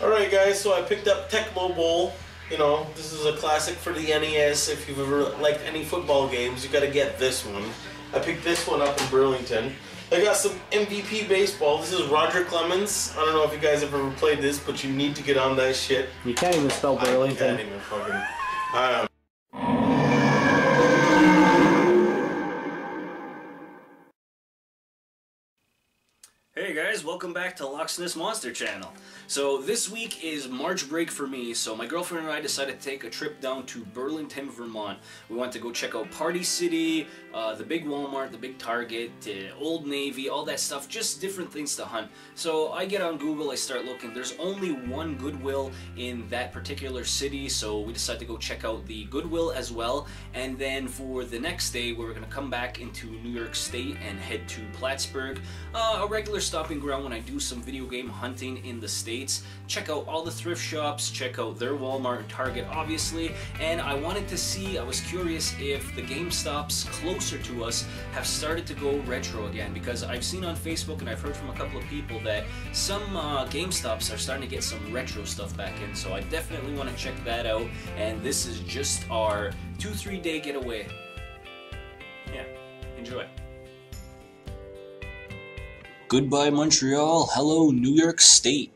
Alright guys, so I picked up Tecmo Bowl. You know, this is a classic for the NES. If you've ever liked any football games, you gotta get this one. I picked this one up in Burlington. I got some MVP baseball. This is Roger Clemens. I don't know if you guys have ever played this, but you need to get on that shit. You can't even spell Burlington. I can't even fucking... Hey guys, welcome back to Locksmith's Monster Channel. So this week is March break for me, so my girlfriend and I decided to take a trip down to Burlington, Vermont. We went to go check out Party City, the big Walmart, the big Target, Old Navy, all that stuff, just different things to hunt. So I get on Google, I start looking. There's only one Goodwill in that particular city, so we decided to go check out the Goodwill as well. And then for the next day, we're going to come back into New York State and head to Plattsburgh, a regular stopping ground when I do some video game hunting in the States. Check out all the thrift shops, check out their Walmart and Target obviously, and I wanted to see, I was curious if the GameStops closer to us have started to go retro again, because I've seen on Facebook and I've heard from a couple of people that some GameStops are starting to get some retro stuff back in, so I definitely want to check that out, and this is just our 2-3 day getaway. Yeah, enjoy. Goodbye Montreal, hello New York State.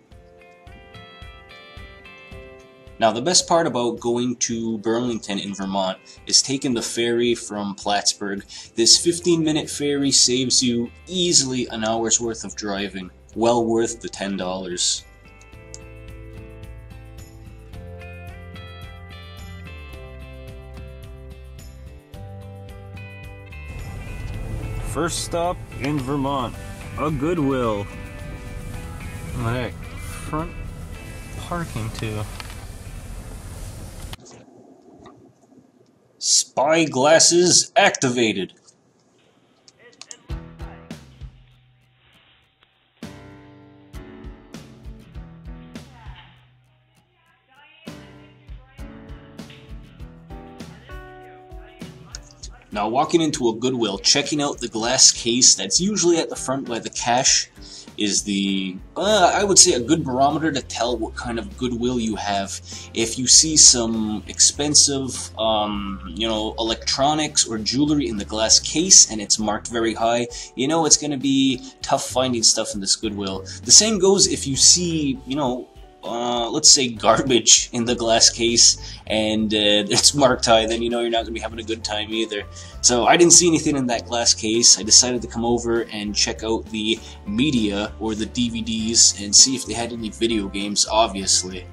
Now the best part about going to Burlington in Vermont is taking the ferry from Plattsburgh. This 15-minute ferry saves you easily an hour's worth of driving, well worth the $10. First stop in Vermont, a Goodwill. What the heck? Front parking too. Spy glasses activated. Now walking into a Goodwill, checking out the glass case that's usually at the front by the cash is the, I would say, a good barometer to tell what kind of Goodwill you have. If you see some expensive, you know, electronics or jewelry in the glass case and it's marked very high, you know it's going to be tough finding stuff in this Goodwill. The same goes if you see, you know, let's say garbage in the glass case and it's marked high, then you know you're not going to be having a good time either. So I didn't see anything in that glass case. I decided to come over and check out the media or the DVDs and see if they had any video games, obviously.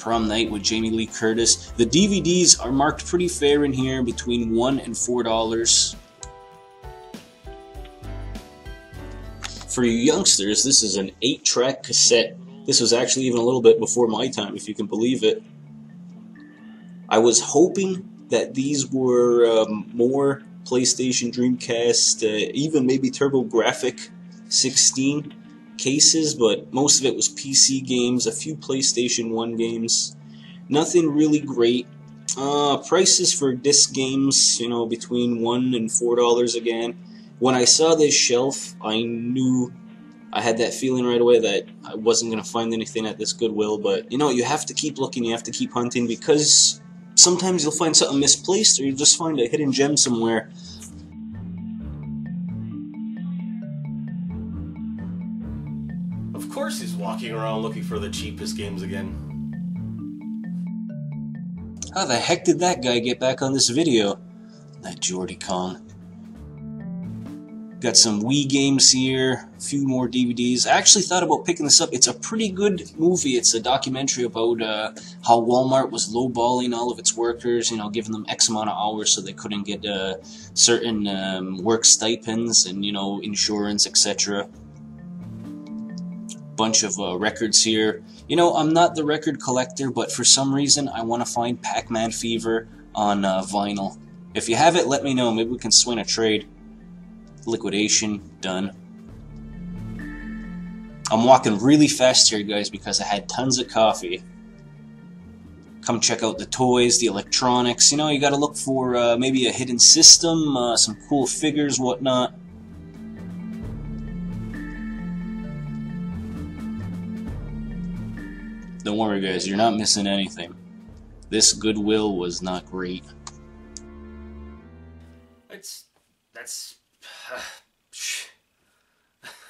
Prom Night with Jamie Lee Curtis. The DVDs are marked pretty fair in here, between $1 and $4. For you youngsters, this is an 8-track cassette. This was actually even a little bit before my time, if you can believe it. I was hoping that these were more PlayStation, Dreamcast, even maybe TurboGrafx 16 cases, but most of it was PC games, a few PlayStation 1 games. Nothing really great. Prices for disc games, you know, between $1 and $4 again. When I saw this shelf, I knew, I had that feeling right away that I wasn't going to find anything at this Goodwill, but you know, you have to keep looking, you have to keep hunting, because sometimes you'll find something misplaced or you'll just find a hidden gem somewhere. Of course he's walking around looking for the cheapest games again. How the heck did that guy get back on this video? That Geordie Kong. Got some Wii games here, a few more DVDs. I actually thought about picking this up. It's a pretty good movie. It's a documentary about how Walmart was lowballing all of its workers, you know, giving them X amount of hours so they couldn't get certain work stipends and, you know, insurance, etc. Bunch of records here. You know, I'm not the record collector, but for some reason I want to find Pac-Man Fever on vinyl. If you have it, let me know. Maybe we can swing a trade. Liquidation, done. I'm walking really fast here, guys, because I had tons of coffee. Come check out the toys, the electronics. You know, you gotta look for maybe a hidden system, some cool figures, whatnot. Don't worry guys, you're not missing anything. This Goodwill was not great. That's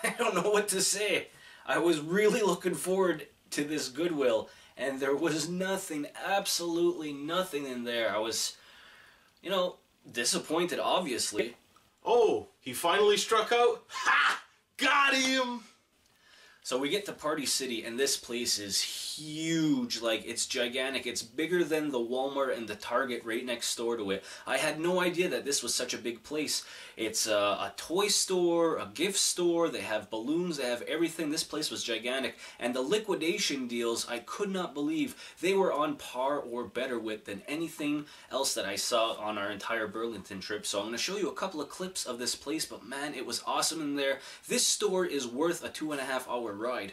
I don't know what to say. I was really looking forward to this Goodwill, and there was nothing, absolutely nothing in there. I was, disappointed, obviously. Oh, he finally struck out? Ha! Got him! So we get to Party City, and this place is huge. Like, it's gigantic. It's bigger than the Walmart and the Target right next door to it. I had no idea that this was such a big place. It's a toy store, a gift store. They have balloons. They have everything. This place was gigantic. And the liquidation deals, I could not believe. They were on par or better with than anything else that I saw on our entire Burlington trip. So I'm going to show you a couple of clips of this place. But man, it was awesome in there. This store is worth a 2.5-hour ride.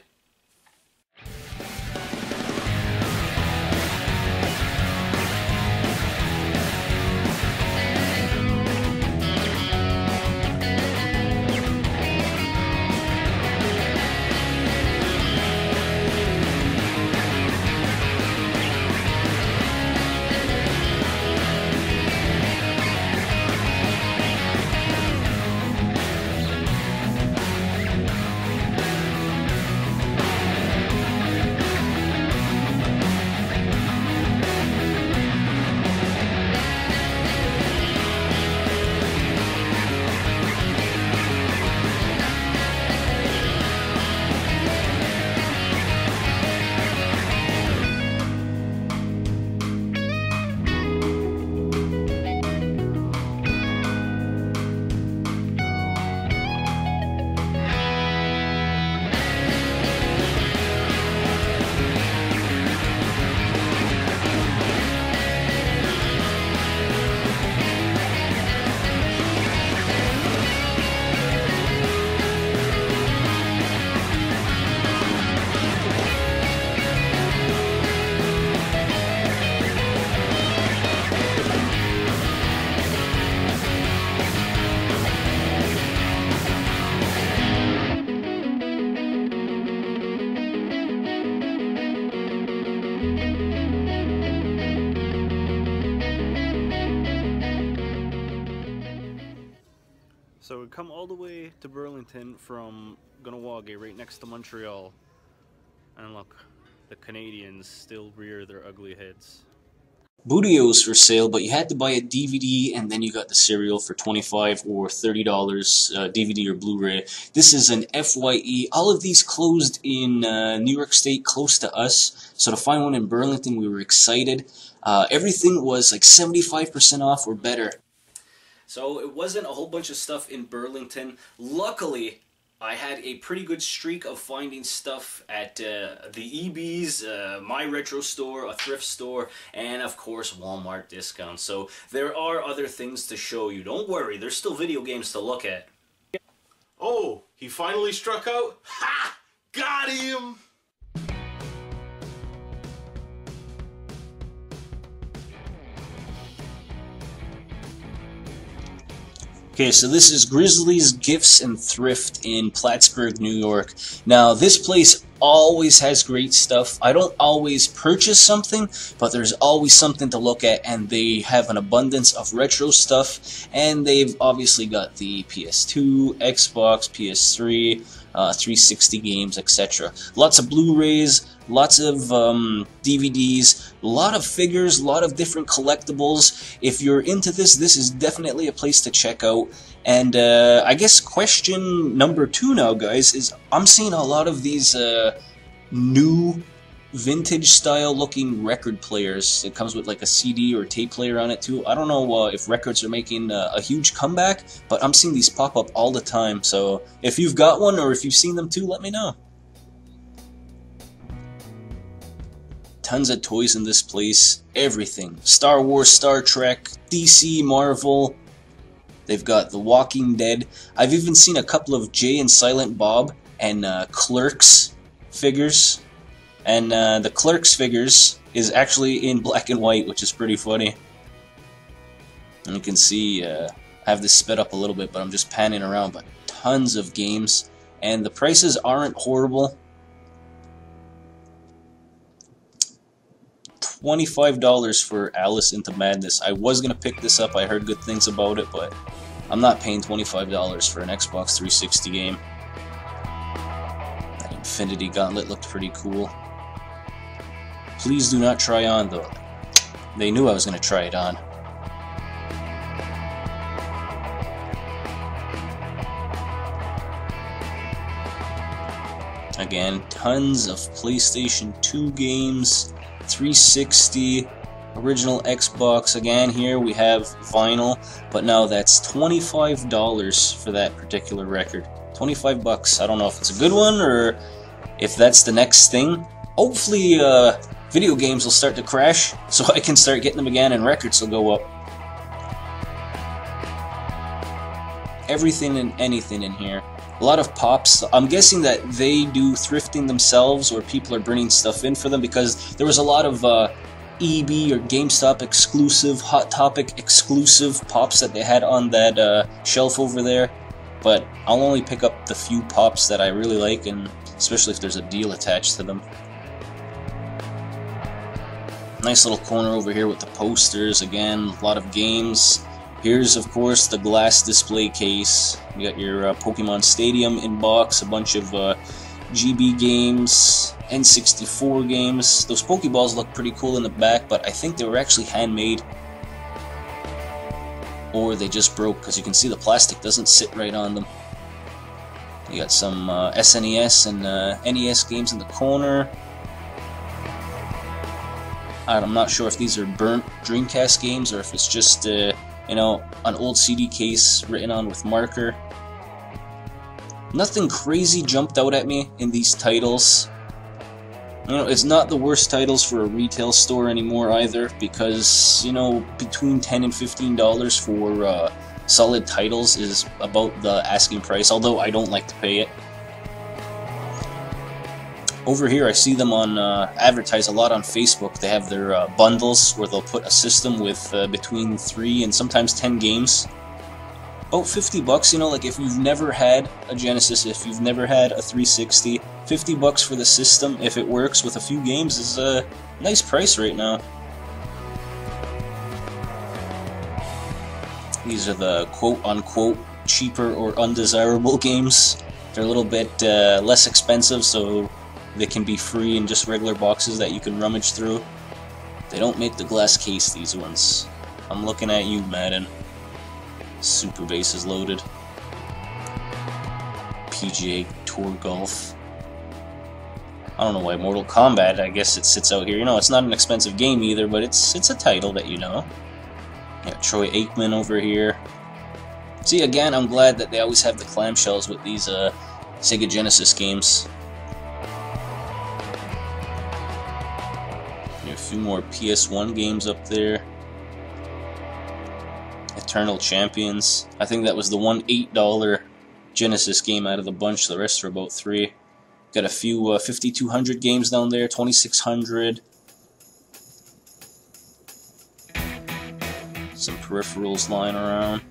So we come all the way to Burlington from Kahnawake, right next to Montreal. And look, the Canadians still rear their ugly heads. Booty-O was for sale, but you had to buy a DVD and then you got the cereal for $25 or $30, DVD or Blu-ray. This is an FYE. All of these closed in New York State, close to us. So to find one in Burlington, we were excited. Everything was like 75% off or better. So it wasn't a whole bunch of stuff in Burlington. Luckily, I had a pretty good streak of finding stuff at the EB's, My Retro Store, a thrift store, and of course Walmart discounts. So there are other things to show you. Don't worry, there's still video games to look at. Oh, he finally struck out? Ha! Got him! Okay, so this is Grizzly's Gifts and Thrift in Plattsburgh, New York. Now, this place always has great stuff. I don't always purchase something, but there's always something to look at, and they have an abundance of retro stuff, and they've obviously got the PS2, Xbox, PS3, 360 games, etc. Lots of Blu-rays, lots of DVDs, a lot of figures, a lot of different collectibles. If you're into this, this is definitely a place to check out. And I guess question number 2 now, guys, is I'm seeing a lot of these new vintage style looking record players. It comes with like a CD or tape player on it too. I don't know if records are making a huge comeback, but I'm seeing these pop up all the time. So if you've got one or if you've seen them too, let me know. Tons of toys in this place. Everything. Star Wars, Star Trek, DC, Marvel. They've got The Walking Dead. I've even seen a couple of Jay and Silent Bob and Clerks figures. And the Clerks figures is actually in black and white, which is pretty funny. And you can see, I have this sped up a little bit, but I'm just panning around. But tons of games. And the prices aren't horrible. $25 for Alice into Madness. I was gonna pick this up, I heard good things about it, but I'm not paying $25 for an Xbox 360 game. That Infinity Gauntlet looked pretty cool. Please do not try on though. They knew I was gonna try it on. Again, tons of PlayStation 2 games, 360, original Xbox. Again, here we have vinyl, but now that's $25 for that particular record. 25 bucks. I don't know if it's a good one or if that's the next thing. Hopefully, video games will start to crash so I can start getting them again and records will go up. Everything and anything in here. A lot of pops. I'm guessing that they do thrifting themselves or people are bringing stuff in for them, because there was a lot of EB or GameStop exclusive, Hot Topic exclusive pops that they had on that shelf over there. But I'll only pick up the few pops that I really like, and especially if there's a deal attached to them. Nice little corner over here with the posters. Again, a lot of games. Here's, of course, the glass display case. You got your Pokemon Stadium in box, a bunch of GB games, N64 games. Those Pokeballs look pretty cool in the back, but I think they were actually handmade. Or they just broke, because you can see the plastic doesn't sit right on them. You got some SNES and NES games in the corner. I'm not sure if these are burnt Dreamcast games or if it's just, you know, an old CD case written on with marker. Nothing crazy jumped out at me in these titles. You know, it's not the worst titles for a retail store anymore either, because, you know, between $10 and $15 for solid titles is about the asking price, although I don't like to pay it. Over here I see them on advertise a lot on Facebook. They have their bundles where they'll put a system with between 3 and sometimes 10 games. About 50 bucks, you know, like if you've never had a Genesis, if you've never had a 360, 50 bucks for the system, if it works with a few games, is a nice price right now. These are the quote-unquote cheaper or undesirable games. They're a little bit less expensive, so they can be free in just regular boxes that you can rummage through. They don't make the glass case, these ones. I'm looking at you, Madden. Super bases loaded. PGA Tour Golf. I don't know why Mortal Kombat, I guess it sits out here. You know, it's not an expensive game either, but it's a title that you know. Yeah, Troy Aikman over here. See, again, I'm glad that they always have the clamshells with these Sega Genesis games. A few more PS1 games up there. Eternal Champions. I think that was the one $8 Genesis game out of the bunch. The rest are about $3. Got a few 5200 games down there, 2600. Some peripherals lying around.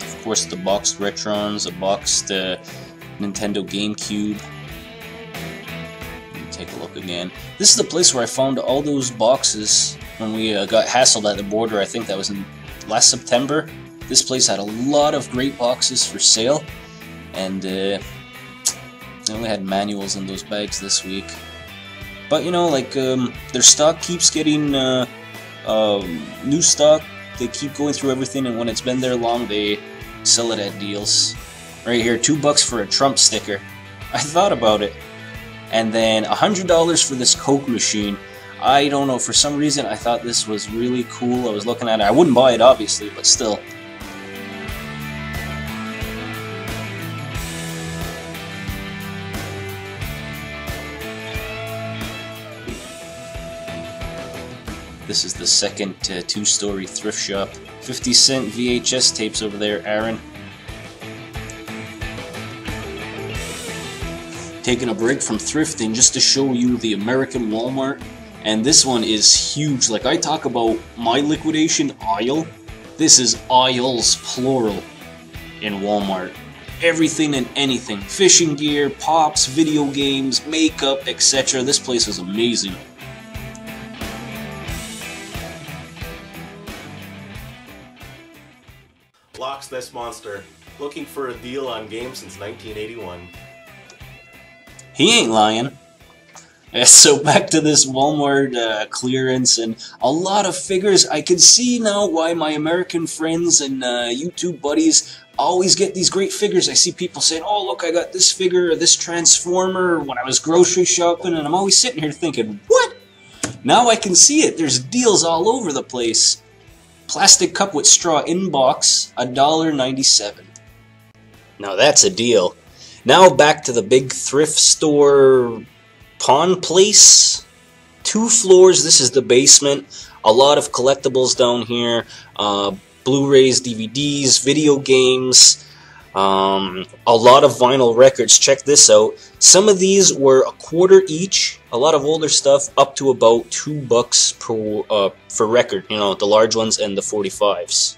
Of course, the boxed Retrons, a boxed Nintendo GameCube. Let me take a look again. This is the place where I found all those boxes when we got hassled at the border. I think that was in last September. This place had a lot of great boxes for sale, and they only had manuals in those bags this week. But you know, like their stock keeps getting new stock. They keep going through everything, and when it's been there long, they sell it at deals. Right here, $2 for a Trump sticker. I thought about it. And then $100 for this Coke machine. I don't know, for some reason I thought this was really cool. I was looking at it. I wouldn't buy it, obviously, but still. This is the second two-story thrift shop. 50-cent VHS tapes over there, Aaron. Taking a break from thrifting just to show you the American Walmart. And this one is huge. Like, I talk about my liquidation aisle. This is aisles, plural, in Walmart. everything and anything. Fishing gear, pops, video games, makeup, etc. This place was amazing. Loch Ness Monster, looking for a deal on games since 1981. He ain't lying. So back to this Walmart clearance and a lot of figures. I can see now why my American friends and YouTube buddies always get these great figures. I see people saying, oh look, I got this figure or this Transformer when I was grocery shopping, and I'm always sitting here thinking, what? Now I can see it. There's deals all over the place. Plastic cup with straw in box, $1.97. Now that's a deal. Now back to the big thrift store pawn place. 2 floors. This is the basement. A lot of collectibles down here. Blu-rays, DVDs, video games. A lot of vinyl records. Check this out. Some of these were $0.25 each. A lot of older stuff up to about $2 per record. You know, the large ones and the 45s.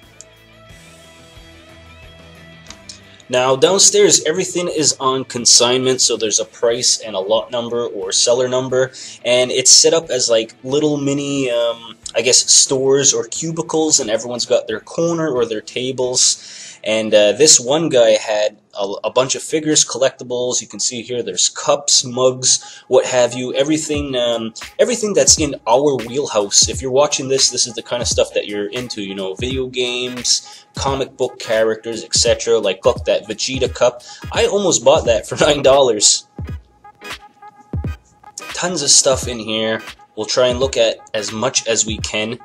Now downstairs everything is on consignment, so there's a price and a lot number or seller number, and it's set up as like little mini I guess stores or cubicles, and everyone's got their corner or their tables. And this one guy had a bunch of figures, collectibles. You can see here there's cups, mugs, what have you, everything everything that's in our wheelhouse. If you're watching this, this is the kind of stuff that you're into, you know, video games, comic book characters, etc. Like, look, that Vegeta cup. I almost bought that for $9. Tons of stuff in here. We'll try and look at as much as we can.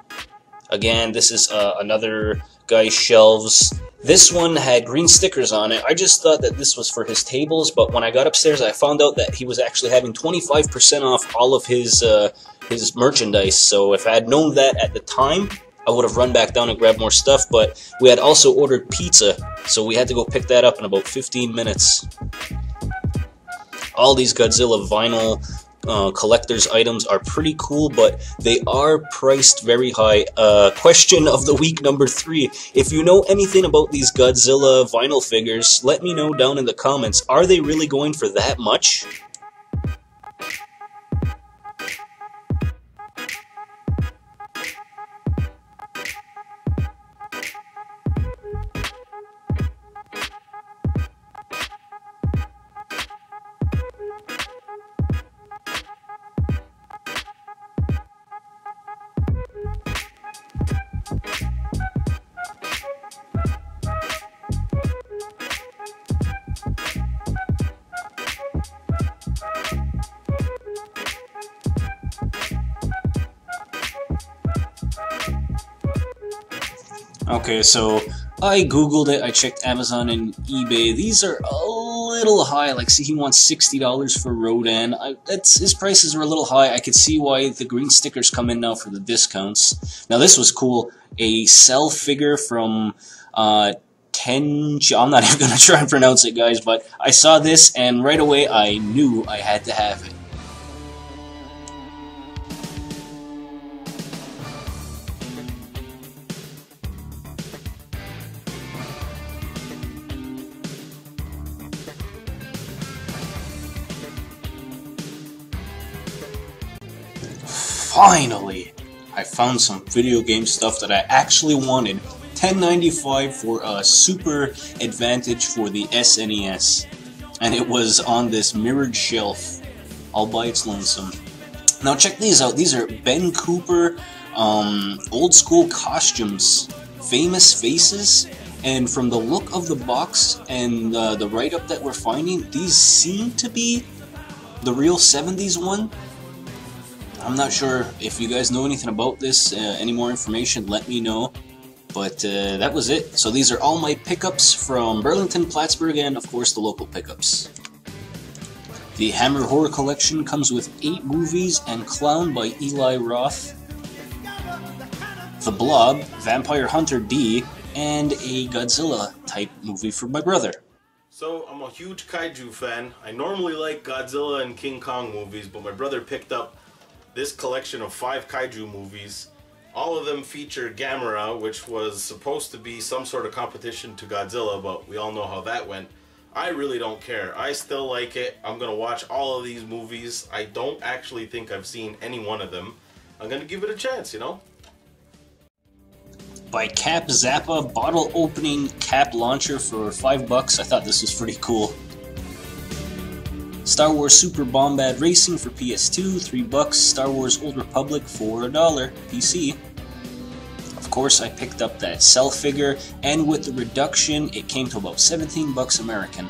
Again, this is another guy's shelves. This one had green stickers on it. I just thought that this was for his tables, but when I got upstairs, I found out that he was actually having 25% off all of his merchandise. So if I had known that at the time, I would have run back down and grabbed more stuff. But we had also ordered pizza, so we had to go pick that up in about 15 minutes. All these Godzilla vinyl collector's items are pretty cool, but they are priced very high. Question of the week number 3. If you know anything about these Godzilla vinyl figures, let me know down in the comments. Are they really going for that much? Okay, so I googled it, I checked Amazon and eBay. These are a little high. Like, see, he wants $60 for Rodan. His prices are a little high. I could see why the green stickers come in now for the discounts. Now this was cool. A Cell figure from I'm not even going to try and pronounce it, guys, but I saw this and right away I knew I had to have it. Finally, I found some video game stuff that I actually wanted. $10.95 for a Super Advantage for the SNES, and it was on this mirrored shelf all by its lonesome. Now check these out. These are Ben Cooper old school costumes, famous faces, and from the look of the box and the write-up that we're finding, these seem to be the real 70s one. I'm not sure if you guys know anything about this, any more information, let me know. But that was it. So these are all my pickups from Burlington, Plattsburgh, and of course the local pickups. The Hammer Horror Collection comes with 8 movies and Clown by Eli Roth, The Blob, Vampire Hunter D, and a Godzilla type movie for my brother. So, I'm a huge kaiju fan. I normally like Godzilla and King Kong movies, but my brother picked up this collection of 5 kaiju movies. All of them feature Gamera, which was supposed to be some sort of competition to Godzilla, but we all know how that went. I really don't care. I still like it. I'm gonna watch all of these movies. I don't actually think I've seen any one of them. I'm gonna give it a chance, you know? By Cap Zappa bottle opening cap launcher for $5. I thought this was pretty cool. Star Wars Super Bombad Racing for PS2, $3. Star Wars Old Republic for $1, PC. Of course, I picked up that Cell figure, and with the reduction, it came to about $17 American.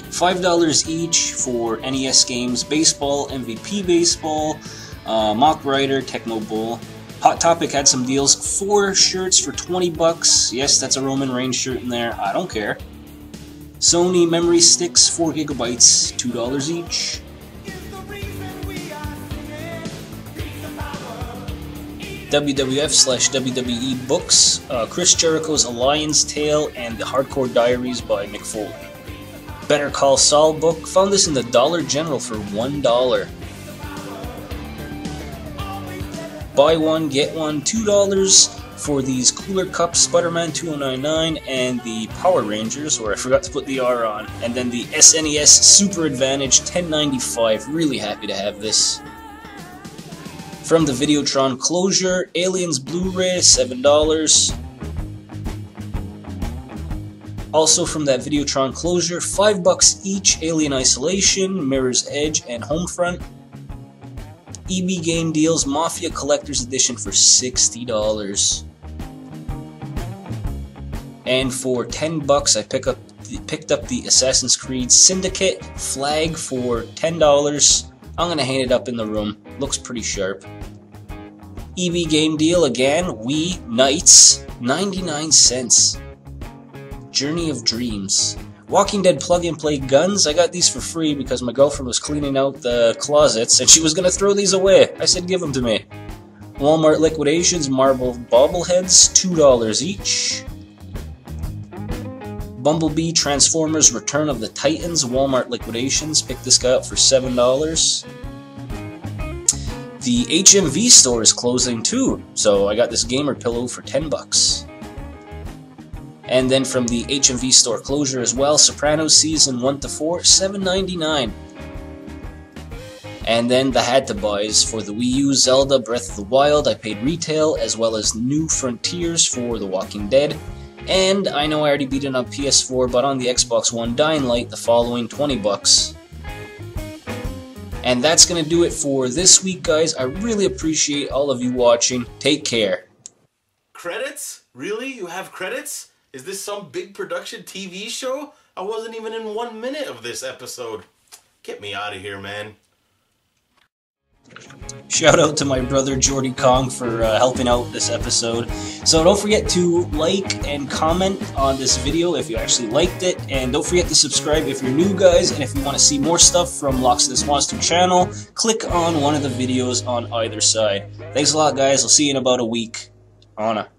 $5 each for NES games, Baseball, MVP Baseball, Mock Rider, Tecmo Bowl. Hot Topic had some deals, 4 shirts for $20. Yes, that's a Roman Reigns shirt in there, I don't care. Sony Memory Sticks, 4 gigabytes, $2 each. WWF/WWE books, Chris Jericho's A Lion's Tale and The Hardcore Diaries by Mick Foley. Better Call Saul book, found this in the Dollar General for $1. Buy one, get one, $2 for these Cooler Cup Spider-Man 2099 and the Power Rangers, where I forgot to put the R on, and then the SNES Super Advantage $10.95. Really happy to have this. From the Videotron Closure, Aliens Blu-ray, $7. Also from that Videotron Closure, $5 each, Alien Isolation, Mirror's Edge, and Homefront. EB Game Deals Mafia Collector's Edition for $60. And for $10, I picked up the Assassin's Creed Syndicate flag for $10. I'm gonna hang it up in the room. Looks pretty sharp. EB Game Deal again, Wii Knights, 99 cents. Journey of Dreams. Walking Dead Plug and Play guns. I got these for free because my girlfriend was cleaning out the closets and she was gonna throw these away. I said give them to me. Walmart Liquidations Marble Bobbleheads, $2 each. Bumblebee Transformers Return of the Titans Walmart Liquidations. Picked this guy up for $7. The HMV store is closing too, so I got this gamer pillow for $10. And then from the HMV store closure as well, Sopranos Season 1 to 4, $7.99. And then the had to buys for the Wii U, Zelda Breath of the Wild, I paid retail, as well as New Frontiers for The Walking Dead. And I know I already beat it on PS4, but on the Xbox One, Dying Light, the following $20. And that's going to do it for this week, guys. I really appreciate all of you watching. Take care. Credits? Really? You have credits? Is this some big production TV show? I wasn't even in 1 minute of this episode. Get me out of here, man. Shout out to my brother Jordy Kong for helping out this episode. So don't forget to like and comment on this video if you actually liked it, and don't forget to subscribe if you're new, guys. And if you want to see more stuff from Locksmith's Monster channel, click on one of the videos on either side. Thanks a lot, guys. I'll see you in about a week. Anna.